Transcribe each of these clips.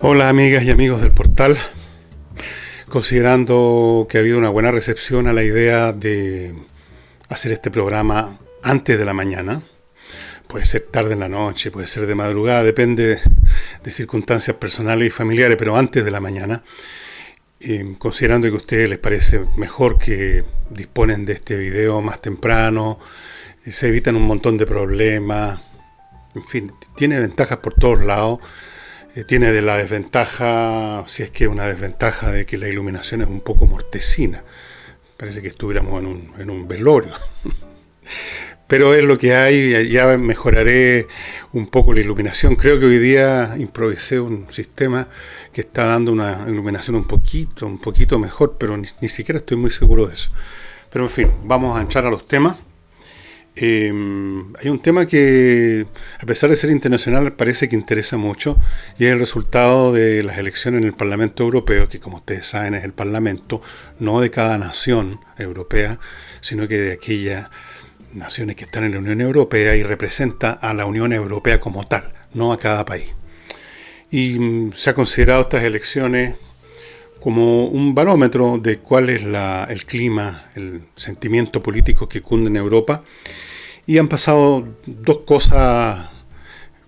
Hola amigas y amigos del portal, considerando que ha habido una buena recepción a la idea de hacer este programa antes de la mañana, puede ser tarde en la noche, puede ser de madrugada, depende de circunstancias personales y familiares, pero antes de la mañana, considerando que a ustedes les parece mejor que disponen de este video más temprano, se evitan un montón de problemas, en fin, tiene ventajas por todos lados. Tiene de la desventaja, si es que es una desventaja, de que la iluminación es un poco mortecina. Parece que estuviéramos en un velorio. Pero es lo que hay, ya mejoraré un poco la iluminación. Creo que hoy día improvisé un sistema que está dando una iluminación un poquito mejor, pero ni siquiera estoy muy seguro de eso. Pero en fin, vamos a entrar a los temas. Hay un tema que, a pesar de ser internacional, parece que interesa mucho, y es el resultado de las elecciones en el Parlamento Europeo, que como ustedes saben es el Parlamento no de cada nación europea, sino que de aquellas naciones que están en la Unión Europea, y representa a la Unión Europea como tal, no a cada país. Y se ha considerado estas elecciones como un barómetro de cuál es el clima, el sentimiento político que cunde en Europa. Y han pasado dos cosas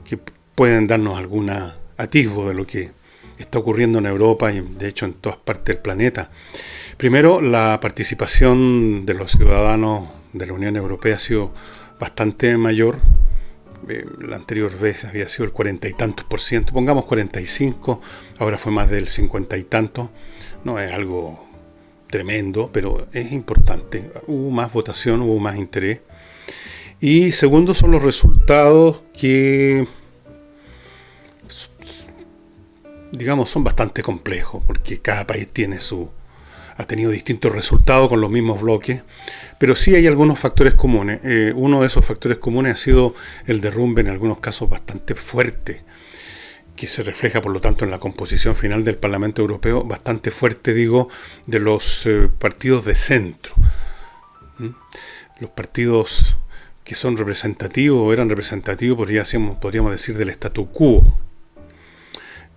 que pueden darnos algún atisbo de lo que está ocurriendo en Europa y de hecho en todas partes del planeta. Primero, la participación de los ciudadanos de la Unión Europea ha sido bastante mayor. La anterior vez había sido el 40 y tantos por ciento, pongamos 45, ahora fue más del 50 y tantos. No es algo tremendo, pero es importante. Hubo más votación, hubo más interés. Y segundo, son los resultados que, digamos, son bastante complejos, porque cada país ha tenido distintos resultados con los mismos bloques, pero sí hay algunos factores comunes. Uno de esos factores comunes ha sido el derrumbe, en algunos casos bastante fuerte, que se refleja por lo tanto en la composición final del Parlamento Europeo, bastante fuerte, digo, de los partidos de centro. Los partidos que son representativos o eran representativos, podríamos decir, del statu quo.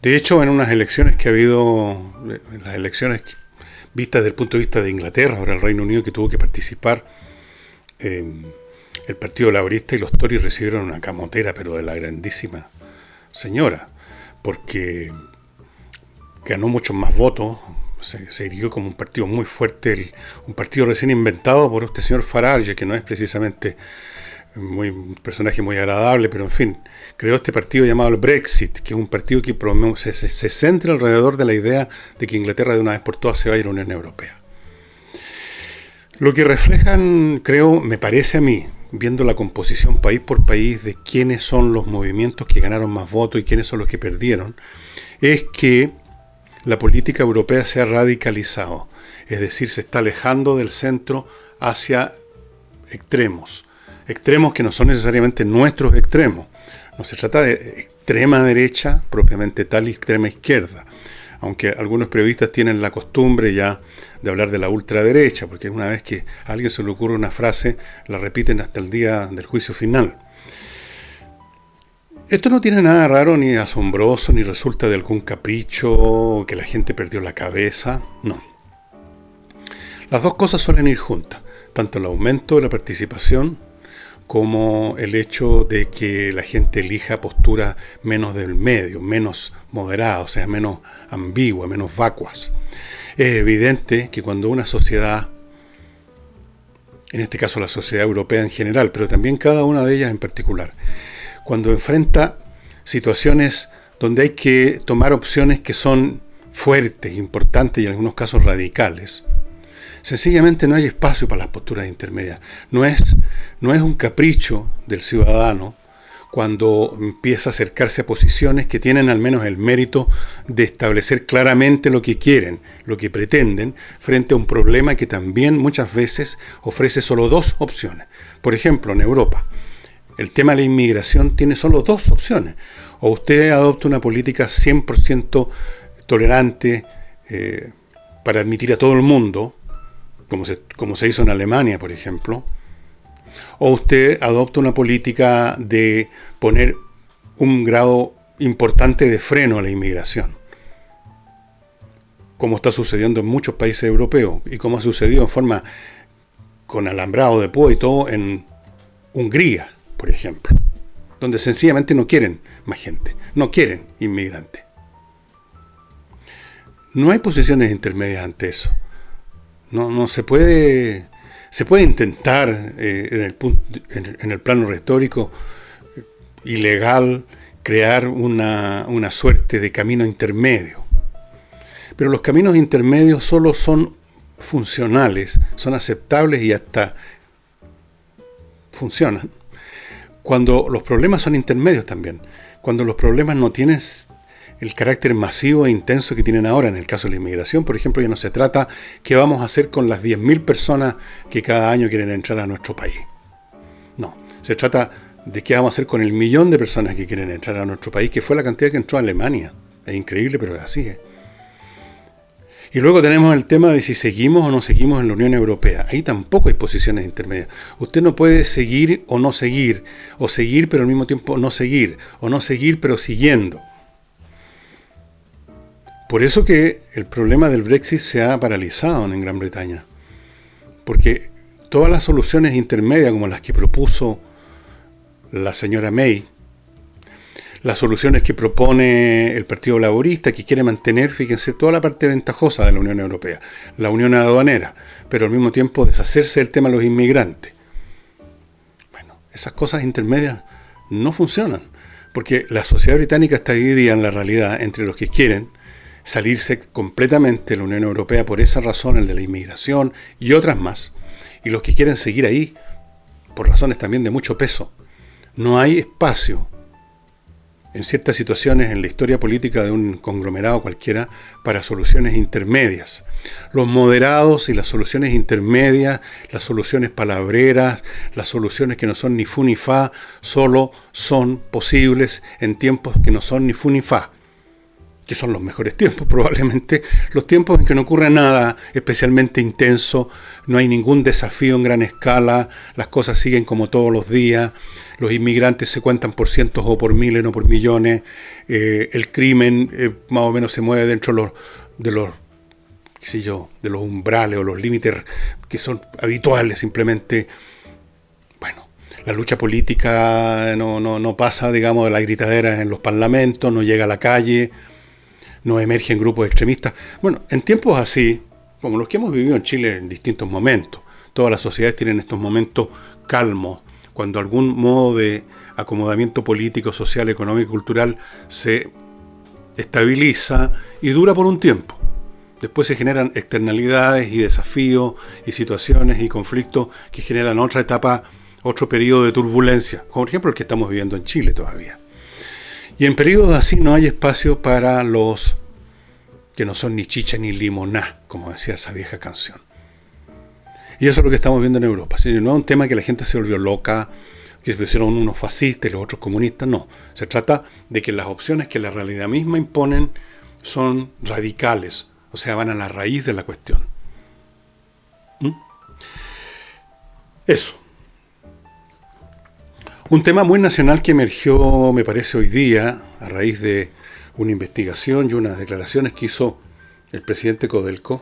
De hecho, en unas elecciones que ha habido, las elecciones vistas desde el punto de vista de Inglaterra, ahora el Reino Unido, que tuvo que participar, el Partido Laborista y los Tories recibieron una camotera, pero de la grandísima señora, porque ganó muchos más votos, se erigió como un partido muy fuerte, un partido recién inventado por este señor Farage, que no es precisamente un personaje muy agradable, pero en fin, creó este partido llamado el Brexit, que es un partido que se centra alrededor de la idea de que Inglaterra de una vez por todas se va a ir a la Unión Europea. Lo que reflejan, creo, me parece a mí, viendo la composición país por país de quiénes son los movimientos que ganaron más votos y quiénes son los que perdieron, es que la política europea se ha radicalizado, es decir, se está alejando del centro hacia extremos que no son necesariamente nuestros extremos. No se trata de extrema derecha propiamente tal y extrema izquierda, aunque algunos periodistas tienen la costumbre ya de hablar de la ultraderecha, porque una vez que a alguien se le ocurre una frase, la repiten hasta el día del juicio final. Esto no tiene nada raro ni asombroso, ni resulta de algún capricho, que la gente perdió la cabeza, no. Las dos cosas suelen ir juntas, tanto el aumento de la participación como el hecho de que la gente elija posturas menos del medio, menos moderadas, o sea, menos ambiguas, menos vacuas. Es evidente que cuando una sociedad, en este caso la sociedad europea en general, pero también cada una de ellas en particular, cuando enfrenta situaciones donde hay que tomar opciones que son fuertes, importantes y en algunos casos radicales, sencillamente no hay espacio para las posturas intermedias. No es un capricho del ciudadano cuando empieza a acercarse a posiciones que tienen al menos el mérito de establecer claramente lo que quieren, lo que pretenden, frente a un problema que también muchas veces ofrece solo dos opciones. Por ejemplo, en Europa, el tema de la inmigración tiene solo dos opciones. O usted adopta una política 100% tolerante para admitir a todo el mundo, como se hizo en Alemania, por ejemplo, o usted adopta una política de poner un grado importante de freno a la inmigración. como está sucediendo en muchos países europeos y como ha sucedido en forma con alambrado de púa y todo en Hungría, por ejemplo, donde sencillamente no quieren más gente, no quieren inmigrantes. No hay posiciones intermedias ante eso. No se puede intentar en el plano retórico ilegal crear una suerte de camino intermedio. Pero los caminos intermedios solo son funcionales, son aceptables y hasta funcionan cuando los problemas son intermedios también, cuando los problemas no tienen el carácter masivo e intenso que tienen ahora. En el caso de la inmigración, por ejemplo, ya no se trata qué vamos a hacer con las 10.000 personas que cada año quieren entrar a nuestro país. No, se trata de qué vamos a hacer con el 1.000.000 de personas que quieren entrar a nuestro país, que fue la cantidad que entró a Alemania. Es increíble, pero es así. Y luego tenemos el tema de si seguimos o no seguimos en la Unión Europea. Ahí tampoco hay posiciones intermedias. Usted no puede seguir o no seguir, o seguir pero al mismo tiempo no seguir, o no seguir pero siguiendo. Por eso que el problema del Brexit se ha paralizado en Gran Bretaña. Porque todas las soluciones intermedias, como las que propuso la señora May, las soluciones que propone el Partido Laborista, que quiere mantener, fíjense, toda la parte ventajosa de la Unión Europea, la unión aduanera, pero al mismo tiempo deshacerse del tema de los inmigrantes. Bueno, esas cosas intermedias no funcionan, porque la sociedad británica está dividida en la realidad entre los que quieren salirse completamente de la Unión Europea por esa razón, el de la inmigración y otras más, y los que quieren seguir ahí por razones también de mucho peso. No hay espacio en ciertas situaciones en la historia política de un conglomerado cualquiera para soluciones intermedias. Los moderados y las soluciones intermedias, las soluciones palabreras, las soluciones que no son ni fu ni fa, solo son posibles en tiempos que no son ni fu ni fa, que son los mejores tiempos probablemente, los tiempos en que no ocurre nada especialmente intenso, no hay ningún desafío en gran escala, las cosas siguen como todos los días, los inmigrantes se cuentan por cientos o por miles, no por millones, el crimen más o menos se mueve dentro de los umbrales o los límites que son habituales simplemente. Bueno, la lucha política no pasa, digamos, de las gritaderas en los parlamentos, no llega a la calle, no emergen grupos extremistas. Bueno, en tiempos así, como los que hemos vivido en Chile en distintos momentos, todas las sociedades tienen estos momentos calmos, cuando algún modo de acomodamiento político, social, económico y cultural se estabiliza y dura por un tiempo. Después se generan externalidades y desafíos y situaciones y conflictos que generan otra etapa, otro periodo de turbulencia, como por ejemplo el que estamos viviendo en Chile todavía. Y en periodos así no hay espacio para los que no son ni chicha ni limoná, como decía esa vieja canción. Y eso es lo que estamos viendo en Europa. ¿Sí? No es un tema que la gente se volvió loca, que se pusieron unos fascistas y los otros comunistas, no. Se trata de que las opciones que la realidad misma imponen son radicales, o sea, van a la raíz de la cuestión. Eso. Un tema muy nacional que emergió, me parece, hoy día, a raíz de una investigación y unas declaraciones que hizo el presidente Codelco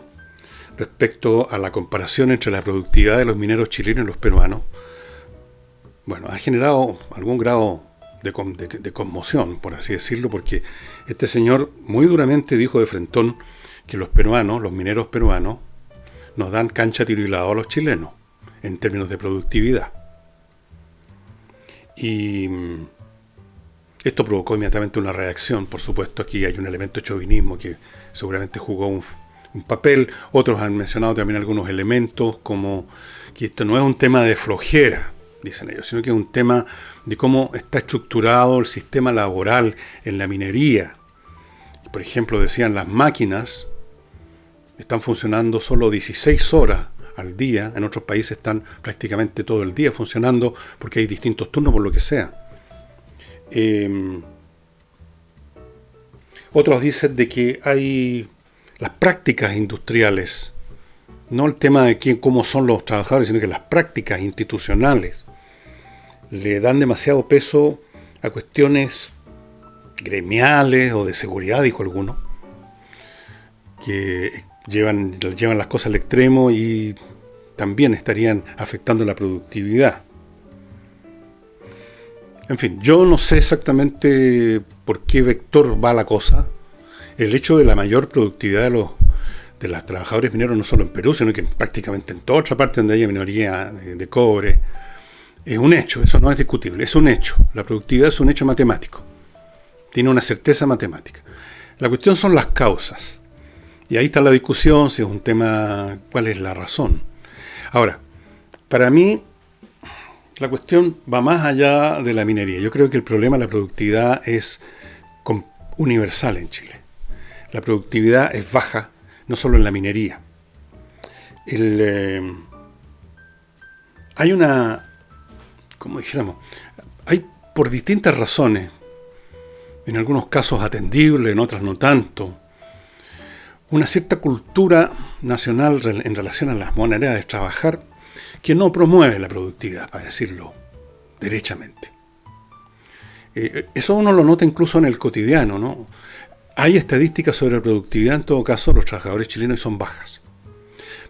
respecto a la comparación entre la productividad de los mineros chilenos y los peruanos. Bueno, ha generado algún grado de conmoción, por así decirlo, porque este señor muy duramente dijo de frentón que los peruanos, los mineros peruanos, nos dan cancha, tiro y lado a los chilenos, en términos de productividad. Y esto provocó inmediatamente una reacción. Por supuesto, aquí hay un elemento de chauvinismo que seguramente jugó un papel. Otros han mencionado también algunos elementos, como que esto no es un tema de flojera, dicen ellos, sino que es un tema de cómo está estructurado el sistema laboral en la minería. Por ejemplo, decían, las máquinas están funcionando solo 16 horas al día, en otros países están prácticamente todo el día funcionando porque hay distintos turnos por lo que sea. Otros dicen de que hay las prácticas industriales, no el tema de cómo son los trabajadores, sino que las prácticas institucionales le dan demasiado peso a cuestiones gremiales o de seguridad, dijo alguno, que llevan las cosas al extremo y también estarían afectando la productividad. En fin, yo no sé exactamente por qué vector va la cosa. El hecho de la mayor productividad de los trabajadores mineros, no solo en Perú, sino que prácticamente en toda otra parte donde haya minería de cobre, es un hecho, eso no es discutible, es un hecho. La productividad es un hecho matemático, tiene una certeza matemática. La cuestión son las causas. Y ahí está la discusión, si es un tema, cuál es la razón. Ahora, para mí, la cuestión va más allá de la minería. Yo creo que el problema de la productividad es universal en Chile. La productividad es baja, no solo en la minería. Hay una, como dijéramos, hay por distintas razones, en algunos casos atendibles, en otras no tanto, una cierta cultura nacional en relación a las maneras de trabajar que no promueve la productividad, para decirlo derechamente. Eso uno lo nota incluso en el cotidiano, ¿no? Hay estadísticas sobre la productividad, en todo caso, los trabajadores chilenos son bajas.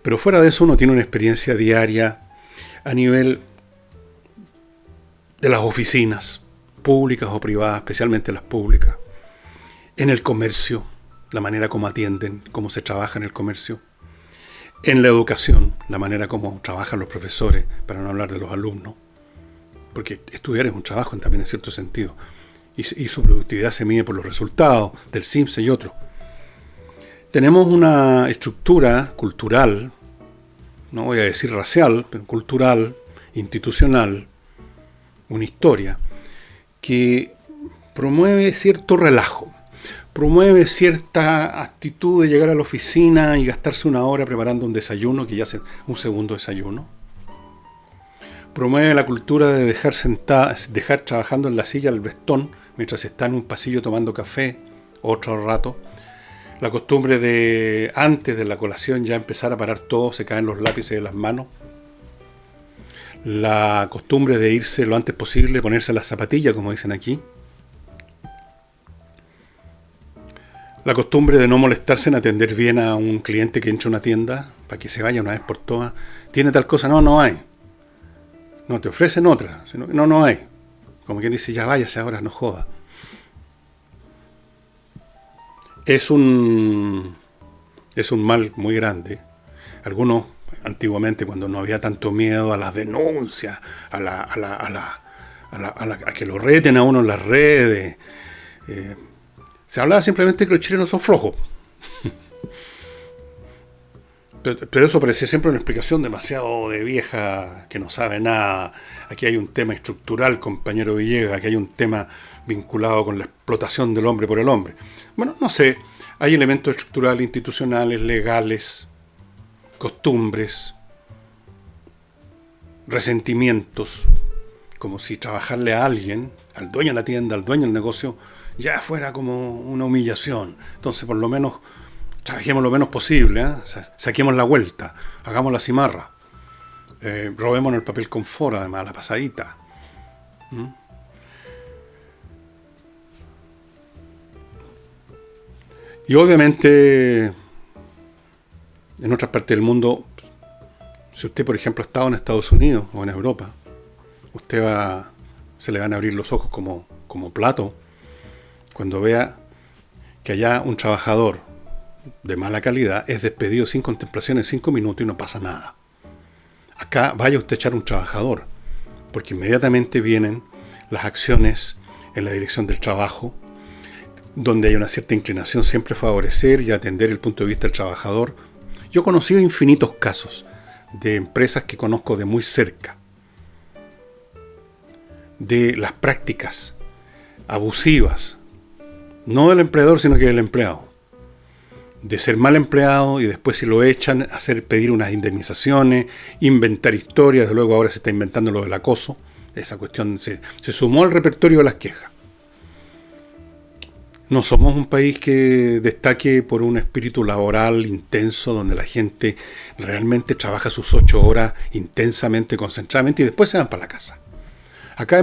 Pero fuera de eso uno tiene una experiencia diaria a nivel de las oficinas, públicas o privadas, especialmente las públicas, en el comercio, la manera como atienden, cómo se trabaja en el comercio, en la educación, la manera como trabajan los profesores, para no hablar de los alumnos, porque estudiar es un trabajo también en cierto sentido, y su productividad se mide por los resultados del CIMSE y otros. Tenemos una estructura cultural, no voy a decir racial, pero cultural, institucional, una historia, que promueve cierto relajo, promueve cierta actitud de llegar a la oficina y gastarse una hora preparando un desayuno, que ya es un segundo desayuno. Promueve la cultura de dejar trabajando en la silla al vestón, mientras está en un pasillo tomando café, otro rato. La costumbre de, antes de la colación, ya empezar a parar todo, se caen los lápices de las manos. La costumbre de irse lo antes posible, ponerse las zapatillas, como dicen aquí. La costumbre de no molestarse en atender bien a un cliente que entra a una tienda, para que se vaya una vez por todas. ¿Tiene tal cosa? No, no hay. No, te ofrecen otra. No, no hay. Como quien dice, ya váyase ahora, no joda. Es un mal muy grande. Algunos, antiguamente, cuando no había tanto miedo a las denuncias, a que lo reten a uno en las redes, se hablaba simplemente que los chilenos son flojos. Pero eso parecía siempre una explicación demasiado de vieja, que no sabe nada. Aquí hay un tema estructural, compañero Villegas, aquí hay un tema vinculado con la explotación del hombre por el hombre. Bueno, no sé, hay elementos estructurales, institucionales, legales, costumbres, resentimientos, como si trabajarle a alguien, al dueño de la tienda, al dueño del negocio, ya fuera como una humillación. Entonces, por lo menos, trabajemos lo menos posible, ¿eh? Saquemos la vuelta, hagamos la cimarra, robemos el papel confort, además, la pasadita. Y obviamente, en otras partes del mundo, si usted, por ejemplo, ha estado en Estados Unidos o en Europa, se le van a abrir los ojos como plato cuando vea que allá un trabajador de mala calidad es despedido sin contemplación en 5 minutos y no pasa nada. Acá vaya usted a echar un trabajador, porque inmediatamente vienen las acciones en la dirección del trabajo, donde hay una cierta inclinación siempre a favorecer y atender el punto de vista del trabajador. Yo he conocido infinitos casos de empresas que conozco de muy cerca, de las prácticas abusivas, no del empleador, sino que del empleado. De ser mal empleado y después, si lo echan, pedir unas indemnizaciones, inventar historias. De luego ahora se está inventando lo del acoso. Esa cuestión se sumó al repertorio de las quejas. No somos un país que destaque por un espíritu laboral intenso, donde la gente realmente trabaja sus 8 horas intensamente, concentradamente, y después se van para la casa. Acá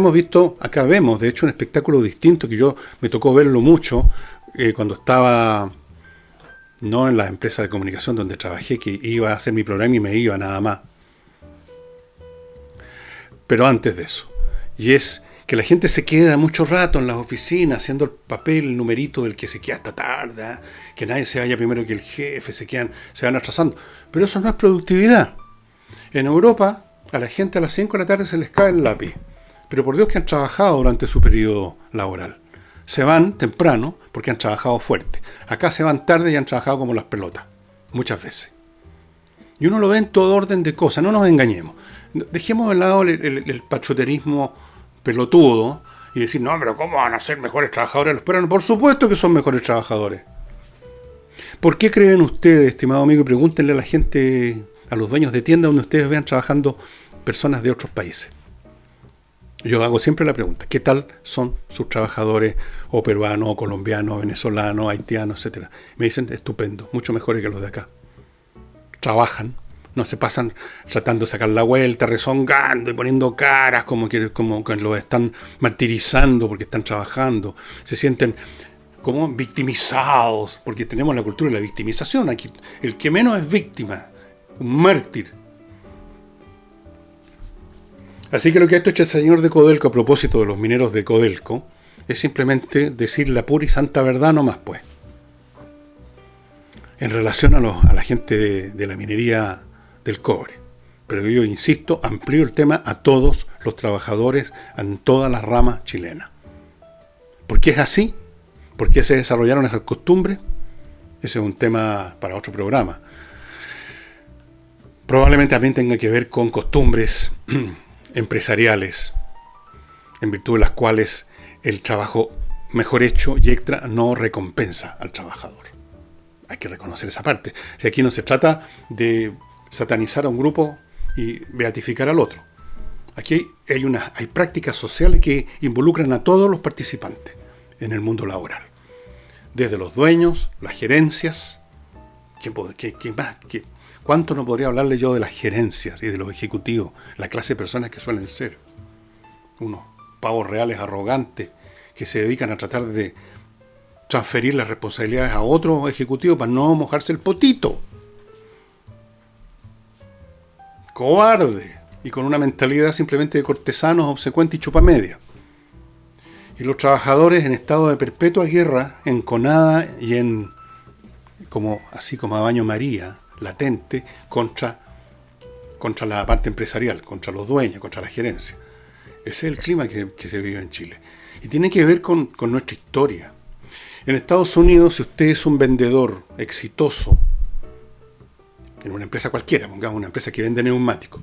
vemos, de hecho, un espectáculo distinto que yo me tocó verlo mucho cuando estaba no en las empresas de comunicación donde trabajé, que iba a hacer mi programa y me iba nada más. Pero antes de eso. Y es que la gente se queda mucho rato en las oficinas haciendo el papel, el numerito del que se queda hasta tarde, que nadie se vaya primero que el jefe, se van atrasando. Pero eso no es productividad. En Europa, a la gente a las 5 de la tarde se les cae el lápiz. Pero por Dios que han trabajado durante su periodo laboral. Se van temprano porque han trabajado fuerte. Acá se van tarde y han trabajado como las pelotas. Muchas veces. Y uno lo ve en todo orden de cosas. No nos engañemos. Dejemos de lado el patrioterismo pelotudo y decir, no, pero ¿cómo van a ser mejores trabajadores los peruanos? Por supuesto que son mejores trabajadores. ¿Por qué creen ustedes, estimado amigo? Y pregúntenle a la gente, a los dueños de tiendas donde ustedes vean trabajando personas de otros países. Yo hago siempre la pregunta, ¿qué tal son sus trabajadores o peruanos, o colombianos, o venezolanos, haitianos, etcétera? Me dicen, estupendo, mucho mejores que los de acá. Trabajan, no se pasan tratando de sacar la vuelta, rezongando y poniendo caras como que los están martirizando porque están trabajando. Se sienten como victimizados, porque tenemos la cultura de la victimización. Aquí el que menos es víctima, un mártir. Así que lo que ha hecho este señor de Codelco a propósito de los mineros de Codelco es simplemente decir la pura y santa verdad nomás, pues. En relación a la gente de la minería del cobre. Pero yo insisto, amplío el tema a todos los trabajadores en todas las ramas chilenas. ¿Por qué es así? ¿Por qué se desarrollaron esas costumbres? Ese es un tema para otro programa. Probablemente también tenga que ver con costumbres empresariales, en virtud de las cuales el trabajo mejor hecho y extra no recompensa al trabajador. Hay que reconocer esa parte. Si aquí no se trata de satanizar a un grupo y beatificar al otro. Aquí hay prácticas sociales que involucran a todos los participantes en el mundo laboral. Desde los dueños, las gerencias. ¿Cuánto no podría hablarle yo de las gerencias y de los ejecutivos? La clase de personas que suelen ser. Unos pavos reales arrogantes que se dedican a tratar de transferir las responsabilidades a otros ejecutivos para no mojarse el potito. Cobarde y con una mentalidad simplemente de cortesanos, obsecuentes y chupamedia. Y los trabajadores en estado de perpetua guerra, enconada y así como a baño María, latente, contra la parte empresarial, contra los dueños, contra la gerencia. Ese es el clima que se vive en Chile. Y tiene que ver con nuestra historia. En Estados Unidos, si usted es un vendedor exitoso, en una empresa cualquiera, pongamos una empresa que vende neumáticos,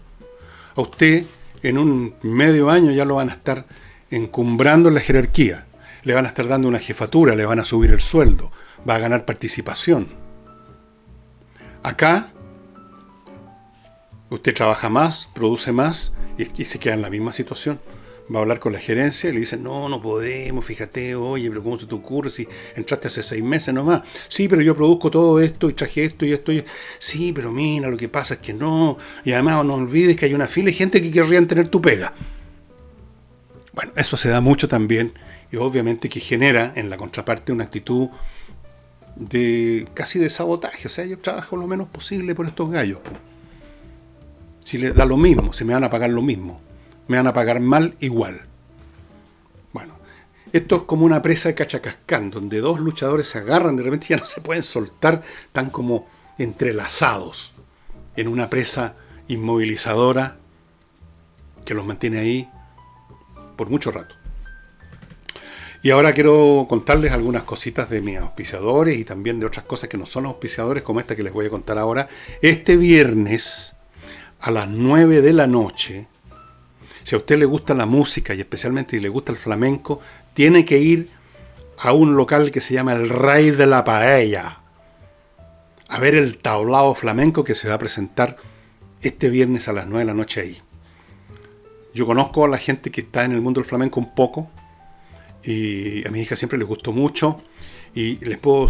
a usted en un medio año ya lo van a estar encumbrando en la jerarquía, le van a estar dando una jefatura, le van a subir el sueldo, va a ganar participación. Acá, usted trabaja más, produce más y se queda en la misma situación. Va a hablar con la gerencia y le dicen, no podemos, fíjate, oye, pero ¿cómo se te ocurre si entraste hace 6 meses nomás? Sí, pero yo produzco todo esto y traje esto y esto. Sí, pero mira, lo que pasa es que no. Y además no olvides que hay una fila de gente que querrían tener tu pega. Bueno, eso se da mucho también y obviamente que genera en la contraparte una actitud casi de sabotaje. O sea, yo trabajo lo menos posible por estos gallos. Si les da lo mismo, si me van a pagar lo mismo. Me van a pagar mal igual. Bueno, esto es como una presa de Cachacascán, donde dos luchadores se agarran, de repente ya no se pueden soltar, tan como entrelazados en una presa inmovilizadora que los mantiene ahí por mucho rato. Y ahora quiero contarles algunas cositas de mis auspiciadores y también de otras cosas que no son auspiciadores, como esta que les voy a contar ahora. Este viernes a las 9 de la noche, si a usted le gusta la música y especialmente si le gusta el flamenco, tiene que ir a un local que se llama El Rey de la Paella a ver el tablao flamenco que se va a presentar este viernes a las 9 de la noche ahí. Yo conozco a la gente que está en el mundo del flamenco un poco y a mi hija siempre le gustó mucho y les puedo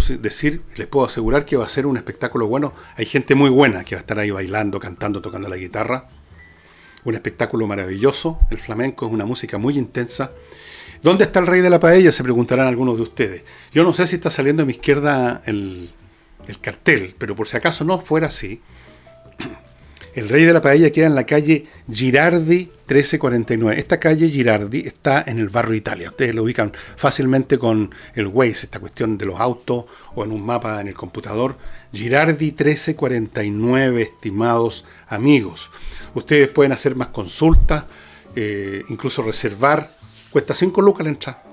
asegurar que va a ser un espectáculo bueno. Hay gente muy buena que va a estar ahí bailando, cantando, tocando la guitarra. Un espectáculo maravilloso. El flamenco es una música muy intensa. ¿Dónde está el Rey de la Paella? Se preguntarán algunos de ustedes. Yo no sé si está saliendo a mi izquierda el el cartel, pero por si acaso no fuera así, el Rey de la Paella queda en la calle Girardi 1349. Esta calle Girardi está en el barrio Italia. Ustedes lo ubican fácilmente con el Waze, esta cuestión de los autos, o en un mapa en el computador. Girardi 1349, estimados amigos. Ustedes pueden hacer más consultas, incluso reservar. Cuesta 5 lucas la entrada.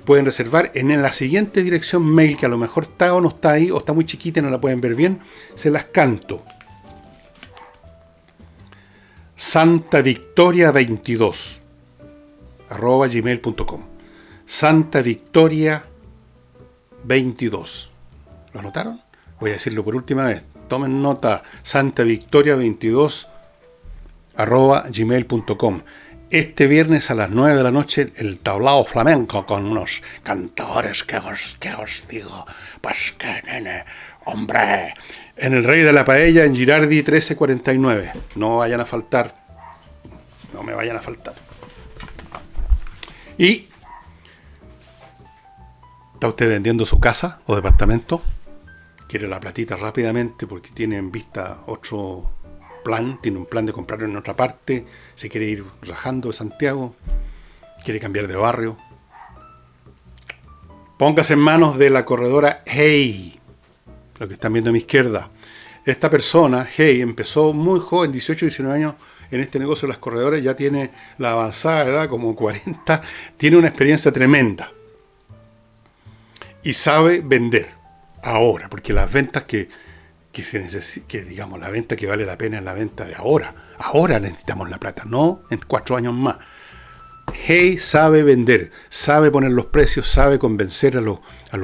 Pueden reservar en la siguiente dirección mail, que a lo mejor está o no está ahí, o está muy chiquita y no la pueden ver bien. Se las canto. santavictoria22 @gmail.com. santavictoria22. ¿Lo anotaron? Voy a decirlo por última vez. Tomen nota. santavictoria22 @gmail.com. Este viernes a las 9 de la noche el tablao flamenco con unos cantadores que os digo. Pues que nene, hombre. En el Rey de la Paella en Girardi 1349. No vayan a faltar. No me vayan a faltar. Y ¿está usted vendiendo su casa o departamento? Quiere la platita rápidamente porque tiene en vista otro plan, tiene un plan de comprarlo en otra parte, se quiere ir rajando de Santiago, quiere cambiar de barrio. Póngase en manos de la corredora Hey, lo que están viendo a mi izquierda. Esta persona, Hey, empezó muy joven, 18, 19 años, en este negocio de las corredoras, ya tiene la avanzada edad, como 40, tiene una experiencia tremenda. Y sabe vender ahora, porque las ventas que digamos, la venta que vale la pena es la venta de ahora. Ahora necesitamos la plata, no en 4 años más. Hey sabe vender, sabe poner los precios, sabe convencer a los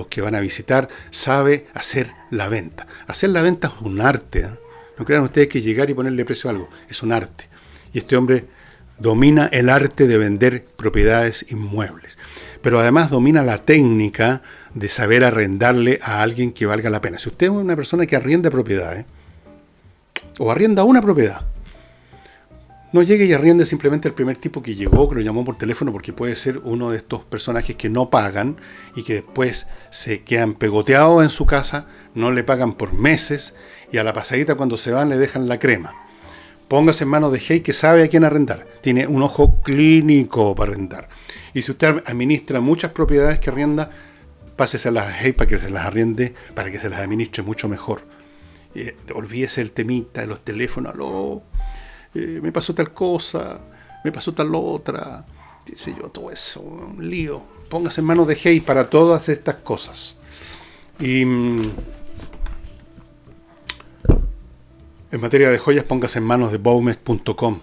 que van a visitar, sabe hacer la venta. Hacer la venta es un arte, ¿eh? No crean ustedes que llegar y ponerle precio a algo, es un arte. Y este hombre domina el arte de vender propiedades inmuebles. Pero además domina la técnica de saber arrendarle a alguien que valga la pena. Si usted es una persona que arrienda propiedades, o arrienda una propiedad, no llegue y arriende simplemente al primer tipo que llegó, que lo llamó por teléfono, porque puede ser uno de estos personajes que no pagan y que después se quedan pegoteados en su casa, no le pagan por meses y a la pasadita cuando se van le dejan la crema. Póngase en manos de Hey, que sabe a quién arrendar. Tiene un ojo clínico para arrendar. Y si usted administra muchas propiedades que arrienda, páseselas a Hey para que se las arriende, para que se las administre mucho mejor. Olvídese el temita de los teléfonos. Me pasó tal cosa, me pasó tal otra, qué sé yo, todo eso, un lío. Póngase en manos de Hey para todas estas cosas. Y en materia de joyas, póngase en manos de Baumex.com.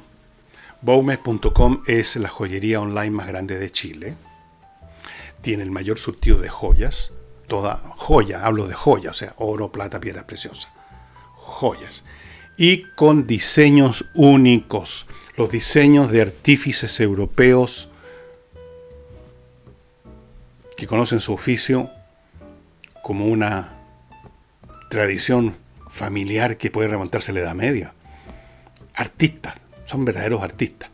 Baumex.com es la joyería online más grande de Chile. Tiene el mayor surtido de joyas. Toda joya, hablo de joya, o sea, oro, plata, piedras preciosas. Joyas. Y con diseños únicos. Los diseños de artífices europeos que conocen su oficio como una tradición familiar que puede remontarse a la Edad Media. Artistas, son verdaderos artistas.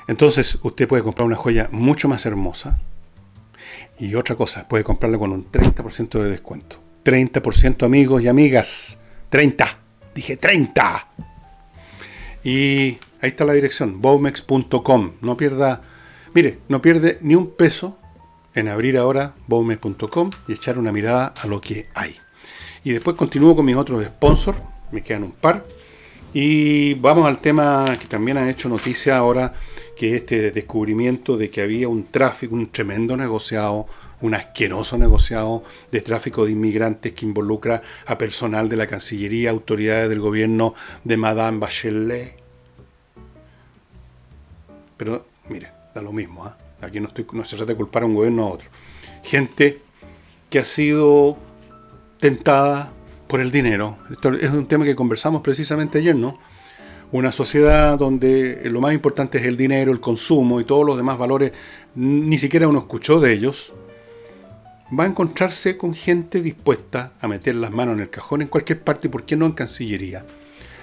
Entonces usted puede comprar una joya mucho más hermosa y otra cosa, puede comprarla con un 30% de descuento. 30%, amigos y amigas. 30, dije 30. Y ahí está la dirección, baumex.com. No pierda, mire, no pierde ni un peso en abrir ahora baumex.com y echar una mirada a lo que hay. Y después continúo con mis otros sponsors, me quedan un par. Y vamos al tema que también ha hecho noticia ahora, que es este descubrimiento de que había un tráfico, un tremendo negociado, un asqueroso negociado de tráfico de inmigrantes que involucra a personal de la Cancillería, autoridades del gobierno de Madame Bachelet. Pero, mire, da lo mismo, ¿eh? Aquí no se trata de culpar a un gobierno a otro. Gente que ha sido tentada por el dinero. Esto es un tema que conversamos precisamente ayer, ¿no? Una sociedad donde lo más importante es el dinero, el consumo y todos los demás valores, ni siquiera uno escuchó de ellos, va a encontrarse con gente dispuesta a meter las manos en el cajón en cualquier parte, ¿por qué no en Cancillería?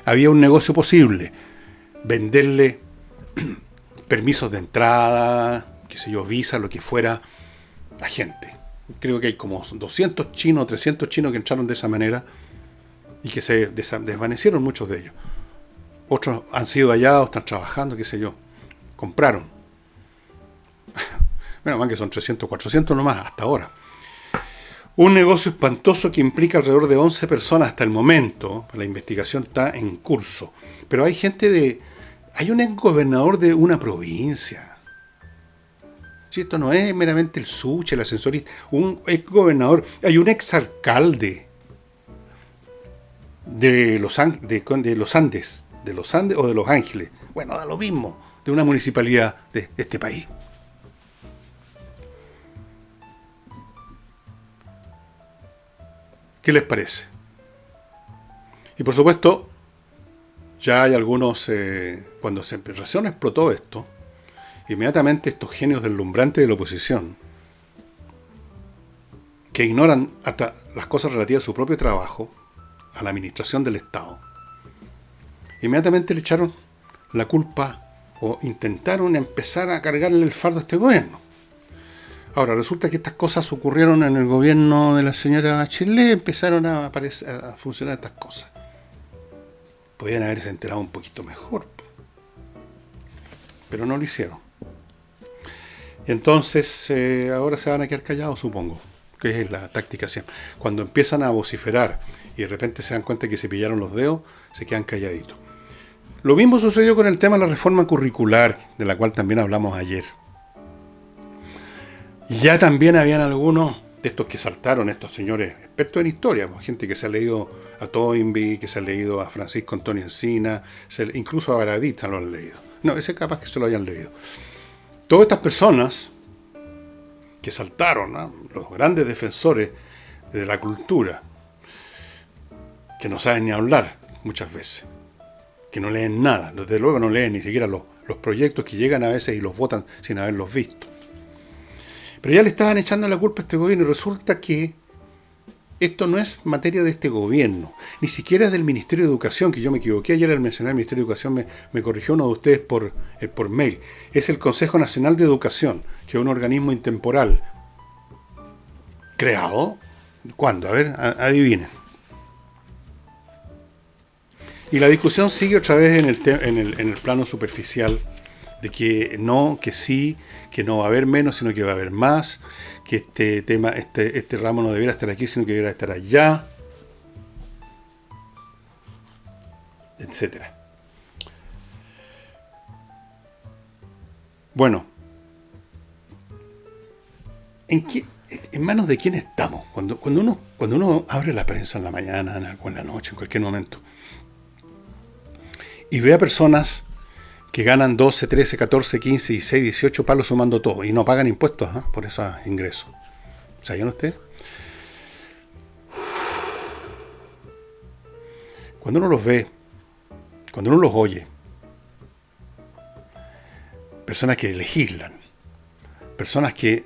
Había un negocio posible, venderle permisos de entrada, qué sé yo, visa, lo que fuera, a gente. Creo que hay como 200 chinos, 300 chinos que entraron de esa manera y que se desvanecieron muchos de ellos. Otros han sido hallados, están trabajando, qué sé yo. Compraron. Bueno, más que son 300, 400 nomás hasta ahora. Un negocio espantoso que implica alrededor de 11 personas hasta el momento. La investigación está en curso. Pero hay hay un exgobernador de una provincia. Si esto no es meramente el suche, el ascensorista. Un exgobernador. Hay un exalcalde de los Andes. De los Andes o de Los Ángeles. Bueno, da lo mismo. De una municipalidad de este país. ¿Qué les parece? Y por supuesto, ya hay algunos, cuando recién explotó esto, inmediatamente estos genios deslumbrantes de la oposición, que ignoran hasta las cosas relativas a su propio trabajo, a la administración del Estado, inmediatamente le echaron la culpa o intentaron empezar a cargarle el fardo a este gobierno. Ahora, resulta que estas cosas ocurrieron en el gobierno de la señora Bachelet, empezaron a funcionar estas cosas. Podían haberse enterado un poquito mejor, pero no lo hicieron. Y entonces, ahora se van a quedar callados, supongo, que es la táctica siempre. Cuando empiezan a vociferar y de repente se dan cuenta que se pillaron los dedos, se quedan calladitos. Lo mismo sucedió con el tema de la reforma curricular, de la cual también hablamos ayer. Ya también habían algunos de estos que saltaron, estos señores expertos en historia, pues, gente que se ha leído a Toynbee, que se ha leído a Francisco Antonio Encina, incluso a Baradit lo han leído. No, ese capaz que se lo hayan leído. Todas estas personas que saltaron, ¿no? Los grandes defensores de la cultura, que no saben ni hablar muchas veces, que no leen nada, desde luego no leen ni siquiera los proyectos que llegan a veces y los votan sin haberlos visto. Pero ya le estaban echando la culpa a este gobierno y resulta que esto no es materia de este gobierno, ni siquiera es del Ministerio de Educación, que yo me equivoqué ayer al mencionar el Ministerio de Educación, me corrigió uno de ustedes por mail. Es el Consejo Nacional de Educación, que es un organismo intemporal. ¿Creado? ¿Cuándo? A ver, adivinen. Y la discusión sigue otra vez en el plano superficial, de que no, que sí, que no va a haber menos, sino que va a haber más, que este ramo no debiera estar aquí, sino que debiera estar allá, etcétera. Bueno, ¿en manos de quién estamos? Cuando uno abre la prensa en la mañana o en la noche, en cualquier momento, y ve a personas que ganan 12, 13, 14, 15, 16, 18 palos sumando todo y no pagan impuestos por esos ingresos. ¿Sabían ustedes? Cuando uno los ve, cuando uno los oye, personas que legislan, personas que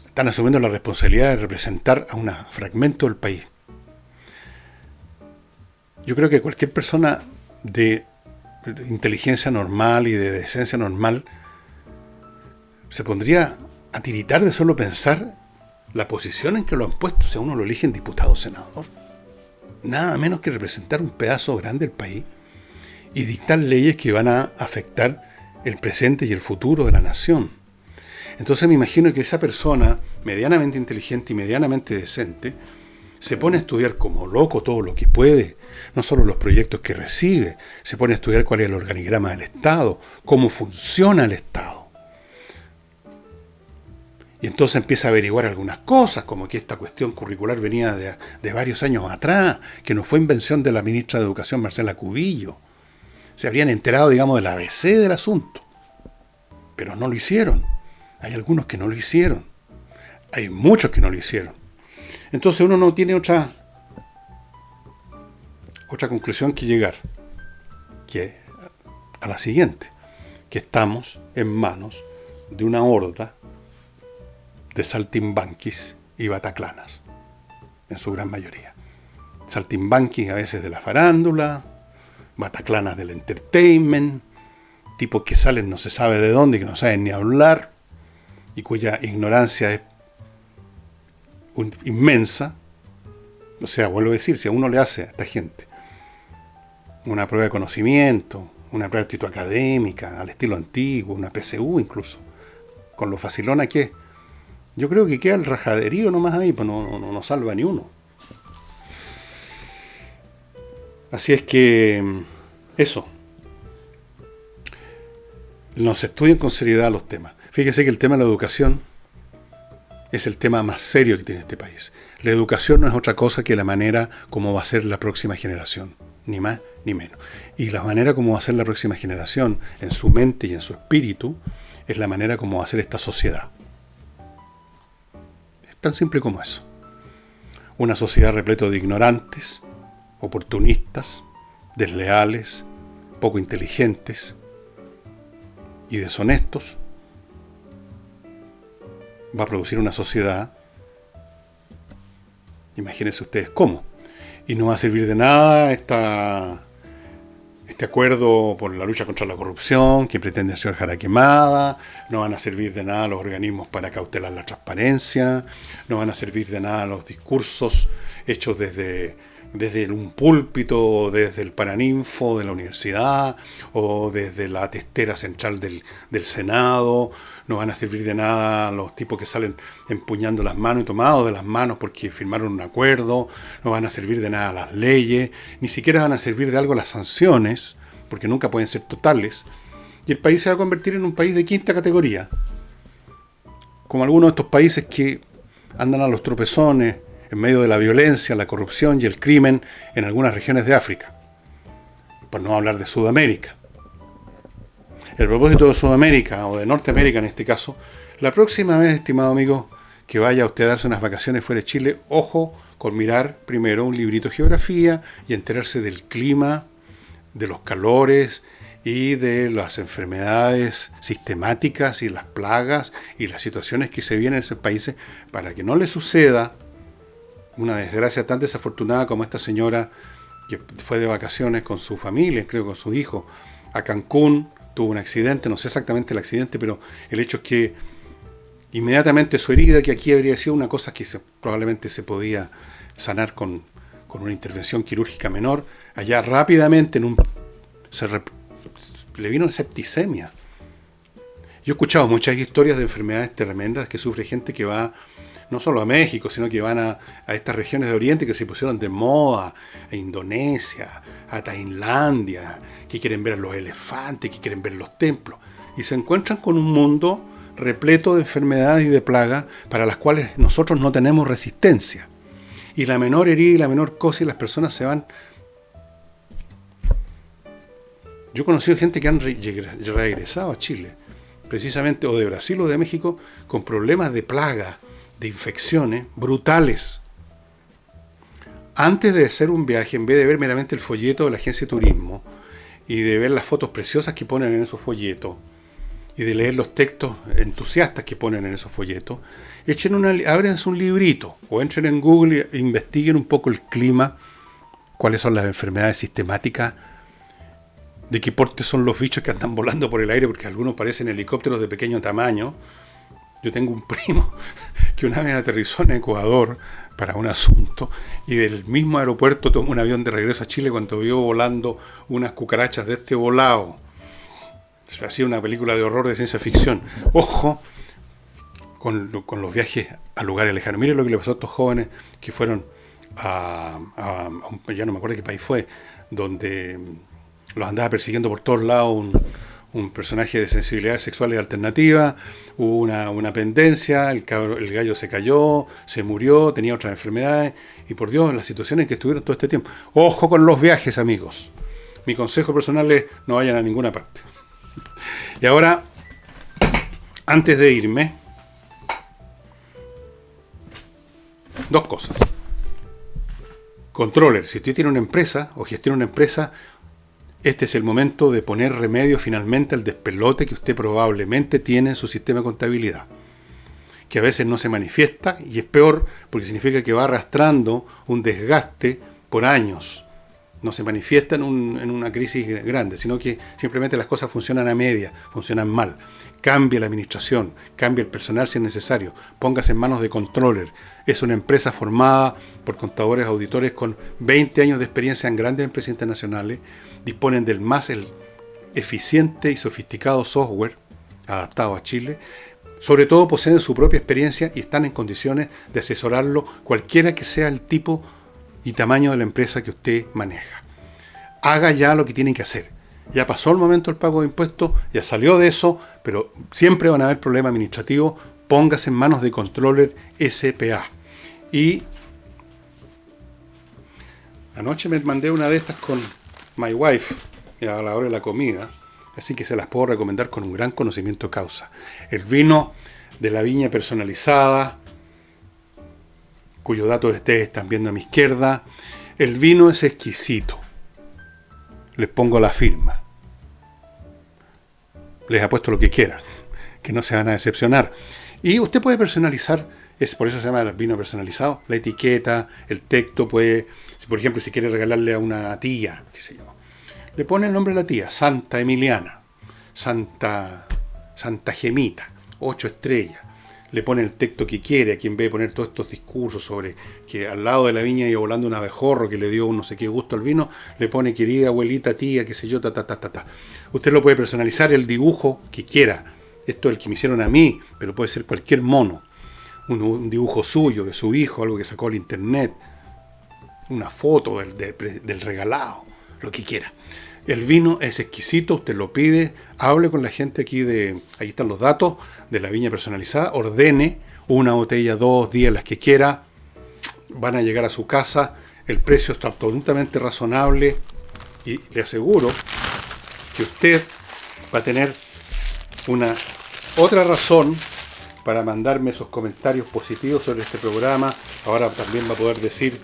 están asumiendo la responsabilidad de representar a un fragmento del país. Yo creo que cualquier persona de inteligencia normal y de decencia normal se pondría a tiritar de solo pensar la posición en que lo han puesto. O sea, uno lo eligen diputado o senador, nada menos que representar un pedazo grande del país y dictar leyes que van a afectar el presente y el futuro de la nación. Entonces me imagino que esa persona medianamente inteligente y medianamente decente se pone a estudiar como loco todo lo que puede, no solo los proyectos que recibe, se pone a estudiar cuál es el organigrama del Estado, cómo funciona el Estado. Y entonces empieza a averiguar algunas cosas, como que esta cuestión curricular venía de varios años atrás, que no fue invención de la ministra de Educación, Marcela Cubillo. Se habrían enterado, digamos, del ABC del asunto, pero no lo hicieron. Hay algunos que no lo hicieron. Hay muchos que no lo hicieron. Entonces uno no tiene otra conclusión que llegar, que a la siguiente, que estamos en manos de una horda de saltimbanquis y bataclanas, en su gran mayoría. Saltimbanquis a veces de la farándula, bataclanas del entertainment, tipos que salen no se sabe de dónde, que no saben ni hablar, y cuya ignorancia es inmensa. O sea, vuelvo a decir, si a uno le hace a esta gente una prueba de conocimiento, una prueba de actitud académica, al estilo antiguo, una PSU incluso, con lo facilona que es, yo creo que queda el rajaderío nomás ahí, pues no salva ni uno. Así es que eso. No se estudian con seriedad los temas. Fíjese que el tema de la educación es el tema más serio que tiene este país. La educación no es otra cosa que la manera como va a ser la próxima generación, ni más ni menos. Y la manera como va a ser la próxima generación, en su mente y en su espíritu, es la manera como va a ser esta sociedad. Es tan simple como eso. Una sociedad repleta de ignorantes, oportunistas, desleales, poco inteligentes y deshonestos, va a producir una sociedad, imagínense ustedes cómo, y no va a servir de nada este acuerdo por la lucha contra la corrupción que pretende el señor Jaraquemada, no van a servir de nada los organismos para cautelar la transparencia, no van a servir de nada los discursos hechos desde un púlpito, desde el Paraninfo de la universidad o desde la testera central del Senado. No van a servir de nada los tipos que salen empuñando las manos y tomados de las manos porque firmaron un acuerdo. No van a servir de nada las leyes, ni siquiera van a servir de algo las sanciones, porque nunca pueden ser totales. Y el país se va a convertir en un país de quinta categoría, como algunos de estos países que andan a los tropezones en medio de la violencia, la corrupción y el crimen en algunas regiones de África, por no hablar de Sudamérica. El propósito de Sudamérica, o de Norteamérica en este caso, la próxima vez, estimado amigo, que vaya usted a darse unas vacaciones fuera de Chile, ojo con mirar primero un librito de geografía y enterarse del clima, de los calores y de las enfermedades sistemáticas y las plagas y las situaciones que se vienen en esos países para que no le suceda una desgracia tan desafortunada como esta señora que fue de vacaciones con su familia, creo con su hijo, a Cancún, tuvo un accidente, no sé exactamente el accidente, pero el hecho es que inmediatamente su herida, que aquí habría sido una cosa que probablemente se podía sanar con una intervención quirúrgica menor, allá rápidamente le vino septicemia. Yo he escuchado muchas historias de enfermedades tremendas que sufre gente que va no solo a México, sino que van a estas regiones de Oriente que se pusieron de moda, a Indonesia, a Tailandia, que quieren ver los elefantes, que quieren ver los templos, y se encuentran con un mundo repleto de enfermedades y de plagas para las cuales nosotros no tenemos resistencia. Y la menor herida y la menor cosa y las personas se van. Yo he conocido gente que han regresado a Chile, precisamente, o de Brasil o de México, con problemas de plaga, de infecciones brutales. Antes de hacer un viaje, en vez de ver meramente el folleto de la agencia de turismo y de ver las fotos preciosas que ponen en esos folletos y de leer los textos entusiastas que ponen en esos folletos, ábrense un librito o entren en Google e investiguen un poco el clima, cuáles son las enfermedades sistemáticas, de qué porte son los bichos que andan volando por el aire, porque algunos parecen helicópteros de pequeño tamaño. Yo tengo un primo que una vez aterrizó en Ecuador para un asunto y del mismo aeropuerto tomó un avión de regreso a Chile cuando vio volando unas cucarachas de este volado. Hacía una película de horror de ciencia ficción. Ojo con los viajes a lugares lejanos. Miren lo que le pasó a estos jóvenes que fueron ya no me acuerdo qué país fue, donde los andaba persiguiendo por todos lados un personaje de sensibilidades sexuales alternativas, hubo una pendencia, el gallo se cayó, se murió, tenía otras enfermedades, y por Dios, las situaciones en que estuvieron todo este tiempo. Ojo con los viajes, amigos. Mi consejo personal es no vayan a ninguna parte. Y ahora, antes de irme, dos cosas. Controller, si usted tiene una empresa o gestiona una empresa, este es el momento de poner remedio finalmente al despelote que usted probablemente tiene en su sistema de contabilidad, que a veces no se manifiesta y es peor porque significa que va arrastrando un desgaste por años no se manifiesta en una crisis grande, sino que simplemente las cosas funcionan a media, funcionan mal. Cambie la administración, cambie el personal si es necesario, póngase en manos de controller. Es una empresa formada por contadores, auditores con 20 años de experiencia en grandes empresas internacionales, disponen del más eficiente y sofisticado software adaptado a Chile. Sobre todo poseen su propia experiencia y están en condiciones de asesorarlo cualquiera que sea el tipo y tamaño de la empresa que usted maneja. Haga ya lo que tiene que hacer. Ya pasó el momento del pago de impuestos, ya salió de eso, pero siempre van a haber problemas administrativos. Póngase en manos de Controller SPA. Y anoche me mandé una de estas con my wife a la hora de la comida, así que se las puedo recomendar con un gran conocimiento de causa. El vino de la viña personalizada, cuyos datos ustedes están viendo a mi izquierda. El vino es exquisito. Les pongo la firma. Les apuesto lo que quieran, que no se van a decepcionar. Y usted puede personalizar, por eso se llama el vino personalizado, la etiqueta, el texto, puede, por ejemplo, si quiere regalarle a una tía, qué sé yo, le pone el nombre de la tía, Santa Emiliana, Santa Gemita, 8 estrellas. Le pone el texto que quiere, a quien ve poner todos estos discursos sobre que al lado de la viña iba volando un abejorro que le dio un no sé qué gusto al vino, le pone querida abuelita, tía, qué sé yo, ta. Usted lo puede personalizar el dibujo que quiera. Esto es el que me hicieron a mí, pero puede ser cualquier mono. Un dibujo suyo, de su hijo, algo que sacó al internet, una foto del regalado, lo que quiera. El vino es exquisito, usted lo pide, hable con la gente aquí ahí están los datos de la viña personalizada, ordene una botella, 2, 10, las que quiera, van a llegar a su casa, el precio está absolutamente razonable y le aseguro que usted va a tener otra razón para mandarme esos comentarios positivos sobre este programa. Ahora también va a poder decir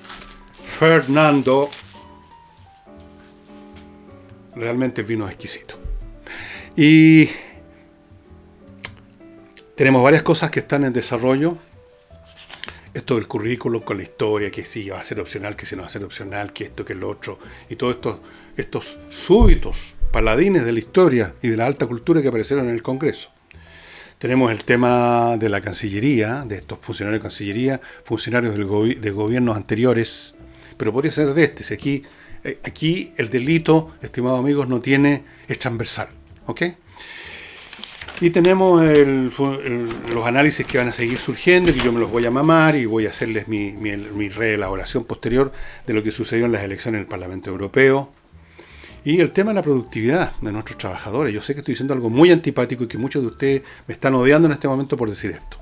Fernando. Realmente el vino es exquisito. Y tenemos varias cosas que están en desarrollo. Esto del currículum con la historia, que si va a ser opcional, que si no va a ser opcional, que esto, que lo otro. Y todos estos súbitos paladines de la historia y de la alta cultura que aparecieron en el Congreso. Tenemos el tema de la Cancillería, de estos funcionarios de Cancillería, funcionarios de gobiernos anteriores, pero podría ser de este. Si aquí el delito, estimados amigos, es transversal, ¿ok? Y tenemos los análisis que van a seguir surgiendo, que yo me los voy a mamar y voy a hacerles mi reelaboración posterior de lo que sucedió en las elecciones del Parlamento Europeo. Y el tema de la productividad de nuestros trabajadores. Yo sé que estoy diciendo algo muy antipático y que muchos de ustedes me están odiando en este momento por decir esto.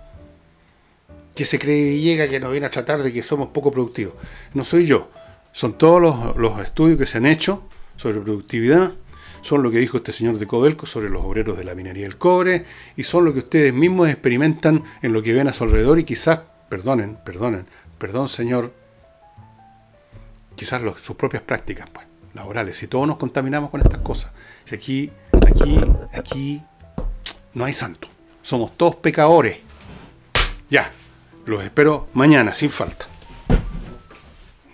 Que se cree y llega que nos viene a tratar de que somos poco productivos. No soy yo. Son todos los estudios que se han hecho sobre productividad, son lo que dijo este señor de Codelco sobre los obreros de la minería del cobre, y son lo que ustedes mismos experimentan en lo que ven a su alrededor y quizás, perdón señor, quizás sus propias prácticas pues, laborales. Si todos nos contaminamos con estas cosas, si aquí no hay santo, somos todos pecadores. Ya, los espero mañana, sin falta.